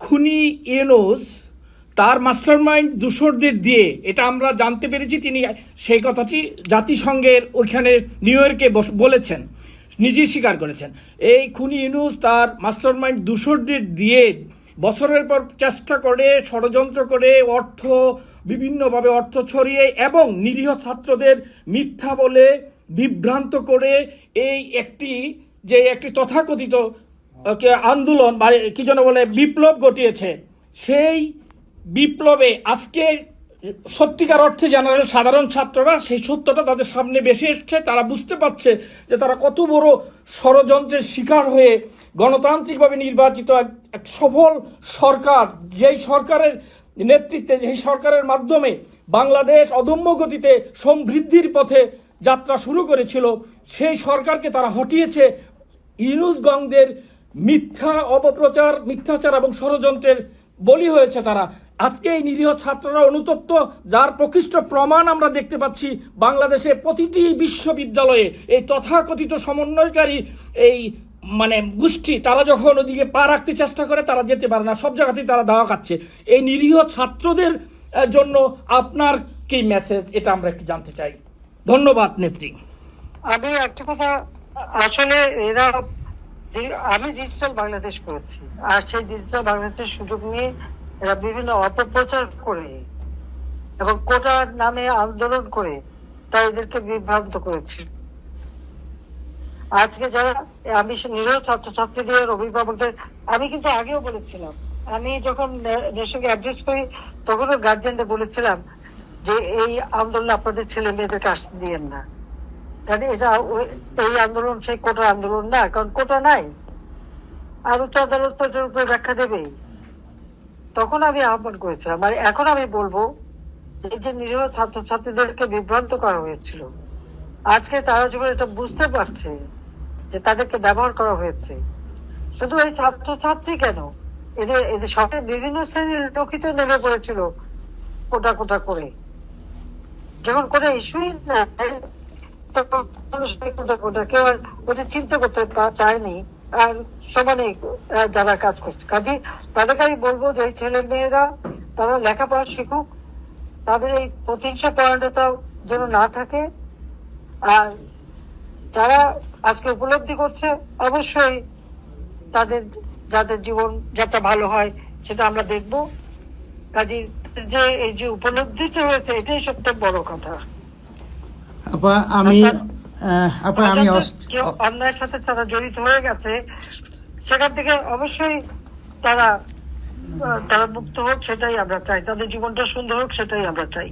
খুনি ইউনূস তার মাস্টারমাইন্ড দূষরদের দিয়ে, এটা আমরা জানতে পেরেছি, তিনি সেই কথাটি জাতিসংঘের ওইখানে নিউ ইয়র্কে বলেছেন, নিজেই স্বীকার করেছেন। এই খুনি ইউনূস তার মাস্টারমাইন্ড দূষরদের দিয়ে বছরের পর চেষ্টা করে, ষড়যন্ত্র করে, বিভিন্নভাবে অর্থ ছড়িয়ে এবং নিরীহ ছাত্রদের মিথ্যা বলে বিভ্রান্ত করে এই একটি তথাকথিত আন্দোলন বা কি যেন বলে বিপ্লব ঘটিয়েছে। সেই বিপ্লবে আজকে সত্যিকার অর্থে সাধারণ ছাত্ররা সেই সত্যটা তাদের সামনে ভেসে এসছে। তারা বুঝতে পারছে যে তারা কত বড় ষড়যন্ত্রের শিকার হয়ে গণতান্ত্রিকভাবে নির্বাচিত এক সফল সরকার, যেই সরকারের নেতৃত্বে, যেই সরকারের মাধ্যমে বাংলাদেশ অদম্য গতিতে সমৃদ্ধির পথে যাত্রা শুরু করেছিল, সেই সরকারকে তারা হটিয়েছে ইউনূস গংদের মিথ্যা অপপ্রচার, মিথ্যাচার এবং ষড়যন্ত্রের বলি হয়েছে তারা। আজকে এই নিরীহ ছাত্ররা অনুতপ্ত, যার প্রকৃষ্ট প্রমাণ আমরা দেখতে পাচ্ছি বাংলাদেশে প্রতিটি বিশ্ববিদ্যালয়ে। এই তথাকথিত সমন্বয়কারী গোষ্ঠী, তারা যখন ওদিকে পা রাখতে চেষ্টা করে তারা যেতে পারে না, সব জায়গাতেই তারা দাওয়া খাচ্ছে। এই নিরীহ ছাত্রদের জন্য আপনার কি মেসেজ, এটা আমরা একটু জানতে চাই। ধন্যবাদ নেত্রী। আমি একটা কথা, আসলে আমি ডিজিটাল বাংলাদেশ করেছি, আর সেই ডিজিটাল বাংলাদেশের সুযোগ নিয়ে এরা বিভিন্ন অপপ্রচার করে এবং কোটার নামে আন্দোলন করে তাই এদেরকে বিভ্রান্ত করেছে। আজকে যারা আমি নিরীহ ছাত্রছাত্রীদের অভিভাবকদের, আমি কিন্তু আগেও বলেছিলাম, আমি যখন নেশনকে অ্যাড্রেস করি তখনও গার্জিয়ানদের বলেছিলাম যে এই আন্দোলন আপনাদের ছেলে মেয়েদেরকে আসতে দিয়েন না, কারণ এটা এই আন্দোলন সেই কোটার আন্দোলন না, কারণ কোটা নাই আর উচ্চ আদালত এটার উপরে ব্যাখ্যা দেবেই। তখন আমি আহ্বান করেছিলাম, আর এখন আমি বলবো যে নিরীহ ছাত্রছাত্রীদেরকে বিভ্রান্ত করা হয়েছিল, আজকে তারা যখন এটা বুঝতে পারছে যে তাদেরকে ব্যবহার করা হয়েছে, শুধু এই ছাত্রছাত্রী কেন, এদের সবাই বিভিন্ন শ্রেণীর লোকিত নেমে পড়েছিল কোটা কোটা করে, যখন কোনো ইস্যুই না কেউ আর ওদের চিন্তা করতে চায়নি, আর সমানে যারা কাজ করছে। কাজে তাদেরকে আমি বলবো যে ছেলে মেয়েরা তারা লেখাপড়া শিখুক, তাদের এই প্রতিহিংসা পরায়ণতা যেন না থাকে। আর যারা আজকে উপলব্ধি করছে, অবশ্যই যাদের জীবন যাতে ভালো হয় সেটা আমরা দেখবো। কাজে যে এই যে উপলব্ধিটা হয়েছে, এটাই সবচেয়ে বড় কথা। অন্যায়ের সাথে তারা জড়িত হয়ে গেছে, সেখান থেকে অবশ্যই তারা মুক্ত হোক, সেটাই আমরা চাই। তাদের জীবনটা সুন্দর হোক, সেটাই আমরা চাই।